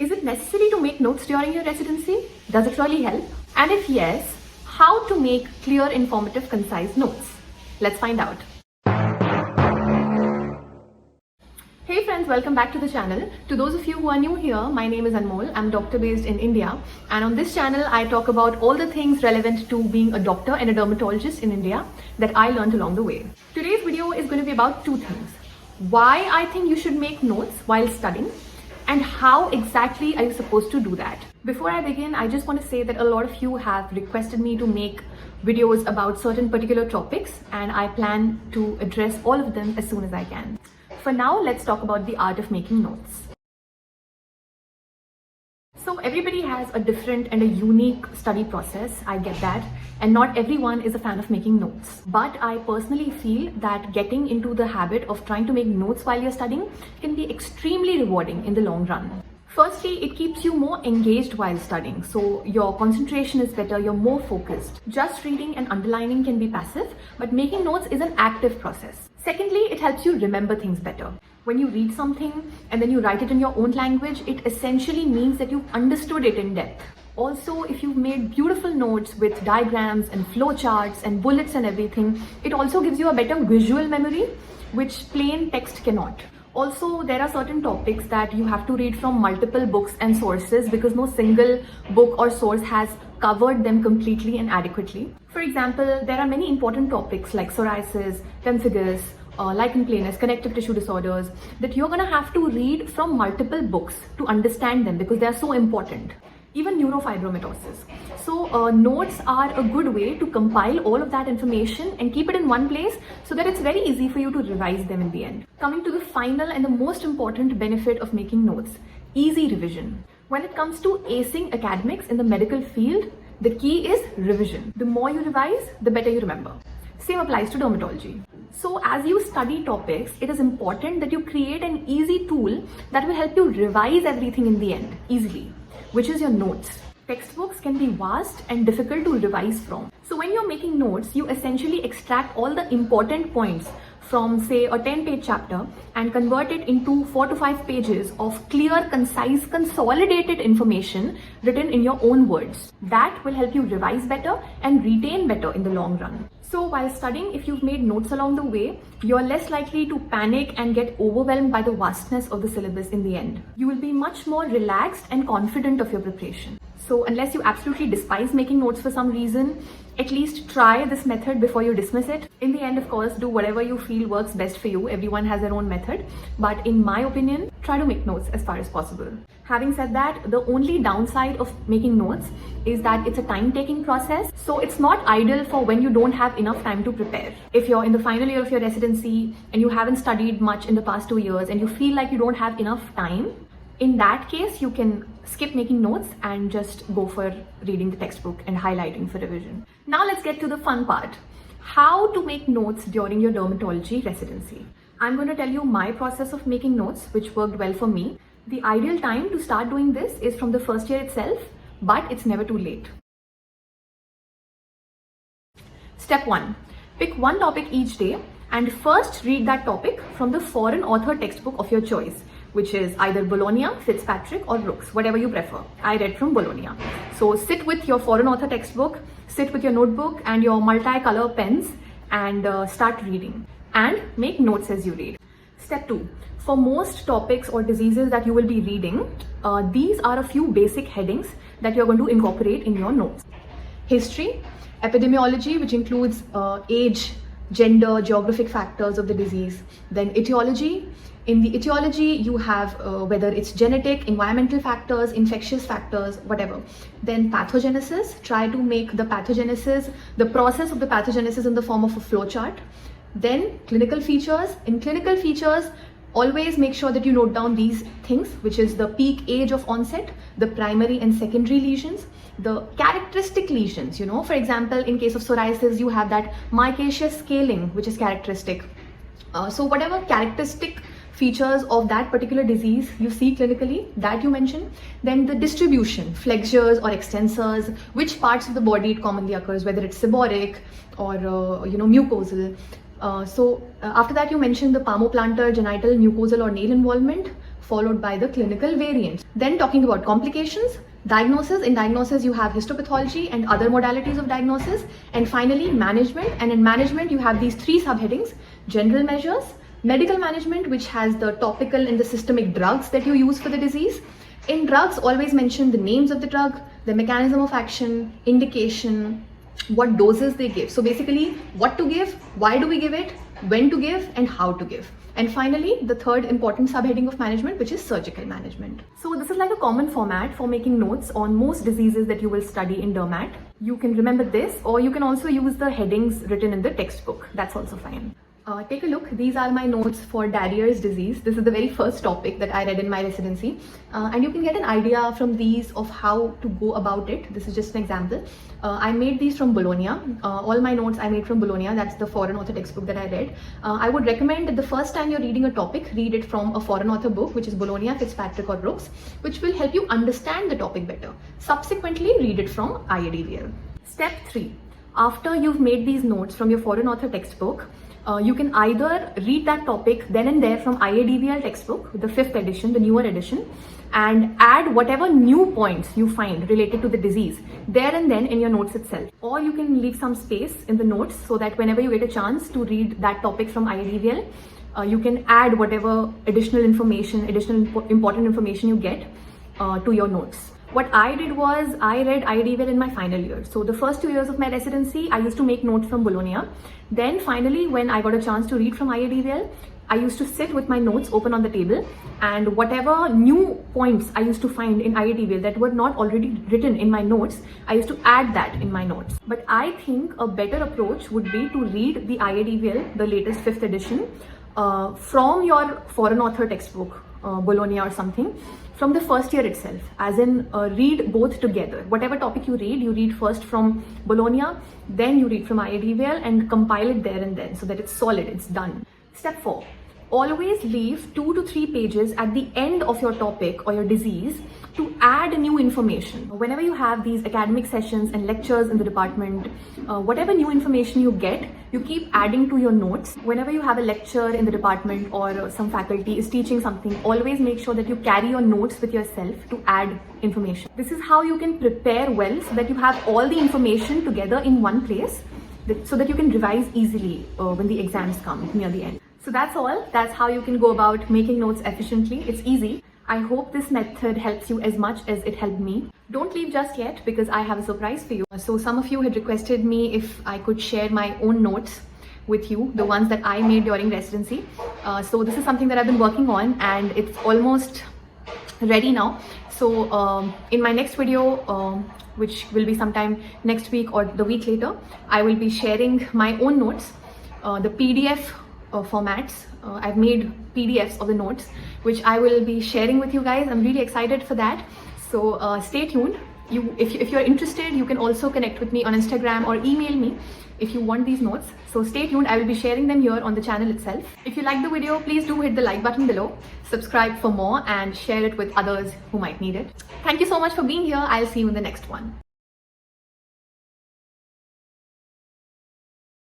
Is it necessary to make notes during your residency? Does it really help? And if yes, how to make clear, informative, concise notes? Let's find out. Hey friends, welcome back to the channel. To those of you who are new here, my name is Anmol. I'm a doctor based in India, and on this channel I talk about all the things relevant to being a doctor and a dermatologist in India that I learned along the way. Today's video is going to be about two things: why I think you should make notes while studying, and how exactly are you supposed to do that. Before I begin, I just want to say that a lot of you have requested me to make videos about certain particular topics, and I plan to address all of them as soon as I can. For now, let's talk about the art of making notes. So everybody has a different and a unique study process, I get that, and not everyone is a fan of making notes. But I personally feel that getting into the habit of trying to make notes while you're studying can be extremely rewarding in the long run. Firstly, it keeps you more engaged while studying, so your concentration is better, you're more focused. Just reading and underlining can be passive, but making notes is an active process. Secondly, it helps you remember things better. When you read something and then you write it in your own language, it essentially means that you've understood it in depth. Also, if you've made beautiful notes with diagrams and flowcharts and bullets and everything, it also gives you a better visual memory, which plain text cannot. Also, there are certain topics that you have to read from multiple books and sources because no single book or source has covered them completely and adequately. For example, there are many important topics like psoriasis, pemphigus, lichen planus, connective tissue disorders that you're going to have to read from multiple books to understand them because they are so important. Even neurofibromatosis. So notes are a good way to compile all of that information and keep it in one place so that it's very easy for you to revise them in the end. Coming to the final and the most important benefit of making notes: easy revision. When it comes to acing academics in the medical field, the key is revision. The more you revise, the better you remember. Same applies to dermatology. So as you study topics, it is important that you create an easy tool that will help you revise everything in the end easily, which is your notes. Textbooks can be vast and difficult to revise from. So when you're making notes, you essentially extract all the important points from, say, a 10-page chapter and convert it into 4 to 5 pages of clear, concise, consolidated information written in your own words. That will help you revise better and retain better in the long run. So while studying, if you've made notes along the way, you're less likely to panic and get overwhelmed by the vastness of the syllabus in the end. You will be much more relaxed and confident of your preparation. So unless you absolutely despise making notes for some reason, at least try this method before you dismiss it. In the end, of course, do whatever you feel works best for you. Everyone has their own method. But in my opinion, try to make notes as far as possible. Having said that, the only downside of making notes is that it's a time-taking process. So it's not ideal for when you don't have enough time to prepare. If you're in the final year of your residency and you haven't studied much in the past 2 years and you feel like you don't have enough time, in that case, you can skip making notes and just go for reading the textbook and highlighting for revision. Now let's get to the fun part: how to make notes during your dermatology residency. I'm going to tell you my process of making notes, which worked well for me. The ideal time to start doing this is from the first year itself, but it's never too late. Step 1. Pick one topic each day and first read that topic from the foreign author textbook of your choice, which is either Bologna, Fitzpatrick or Brooks, whatever you prefer. I read from Bologna. So sit with your foreign author textbook, sit with your notebook and your multicolor pens and start reading. And make notes as you read. Step 2. For most topics or diseases that you will be reading, these are a few basic headings that you're going to incorporate in your notes. History, epidemiology, which includes age, gender, geographic factors of the disease. Then etiology. In the etiology, you have whether it's genetic, environmental factors, infectious factors, whatever. Then pathogenesis, try to make the pathogenesis, the process of the pathogenesis in the form of a flowchart. Then clinical features. In clinical features, always make sure that you note down these things, which is the peak age of onset, the primary and secondary lesions, the characteristic lesions. For example, in case of psoriasis, you have that mcqs scaling, which is characteristic. So whatever characteristic features of that particular disease you see clinically, that you mention. Then the distribution, flexures or extensors, which parts of the body it commonly occurs, whether it's seborrheic or mucosal. So after that, you mention the palmoplantar, genital, mucosal or nail involvement, followed by the clinical variants. Then talking about complications, diagnosis. In diagnosis, you have histopathology and other modalities of diagnosis. And finally, management. And in management, you have these three subheadings: general measures, medical management, which has the topical and the systemic drugs that you use for the disease. In drugs, always mention the names of the drug, the mechanism of action, indication, what doses they give. So basically, what to give, why do we give it, when to give, and how to give. And finally, the third important subheading of management, which is surgical management. So this is like a common format for making notes on most diseases that you will study in Dermat. You can remember this, or you can also use the headings written in the textbook. That's also fine. Take a look. These are my notes for Darier's disease. This is the very first topic that I read in my residency. And you can get an idea from these of how to go about it. This is just an example. I made these from Bologna. All my notes I made from Bologna. That's the foreign author textbook that I read. I would recommend that the first time you're reading a topic, read it from a foreign author book, which is Bologna, Fitzpatrick or Brooks, which will help you understand the topic better. Subsequently, read it from IADVL. Step 3. After you've made these notes from your foreign author textbook, you can either read that topic then and there from IADVL textbook, the 5th edition, the newer edition, and add whatever new points you find related to the disease there and then in your notes itself. Or you can leave some space in the notes so that whenever you get a chance to read that topic from IADVL, you can add whatever additional information, important information you get to your notes. What I did was I read IADVL in my final year. So the first 2 years of my residency, I used to make notes from Bologna. Then finally, when I got a chance to read from IADVL, I used to sit with my notes open on the table, and whatever new points I used to find in IADVL that were not already written in my notes, I used to add that in my notes. But I think a better approach would be to read the IADVL, the latest 5th edition, from your foreign author textbook, Bologna or something, from the first year itself, as in read both together. Whatever topic you read first from Bologna, then you read from IADVL and compile it there and then so that it's solid, it's done. Step 4. Always leave 2 to 3 pages at the end of your topic or your disease to add new information. Whenever you have these academic sessions and lectures in the department, whatever new information you get, you keep adding to your notes. Whenever you have a lecture in the department or some faculty is teaching something, always make sure that you carry your notes with yourself to add information. This is how you can prepare well so that you have all the information together in one place so that you can revise easily when the exams come near the end. So that's all. That's how you can go about making notes efficiently. It's easy. I hope this method helps you as much as it helped me. Don't leave just yet because I have a surprise for you. So some of you had requested me if I could share my own notes with you, the ones that I made during residency. So this is something that I've been working on and it's almost ready now. So in my next video, which will be sometime next week or the week later, I will be sharing my own notes, the PDF formats. I've made PDFs of the notes, which I will be sharing with you guys. I'm really excited for that. So stay tuned. If you're interested, you can also connect with me on Instagram or email me if you want these notes. So stay tuned. I will be sharing them here on the channel itself. If you like the video, please do hit the like button below, subscribe for more, and share it with others who might need it. Thank you so much for being here. I'll see you in the next one.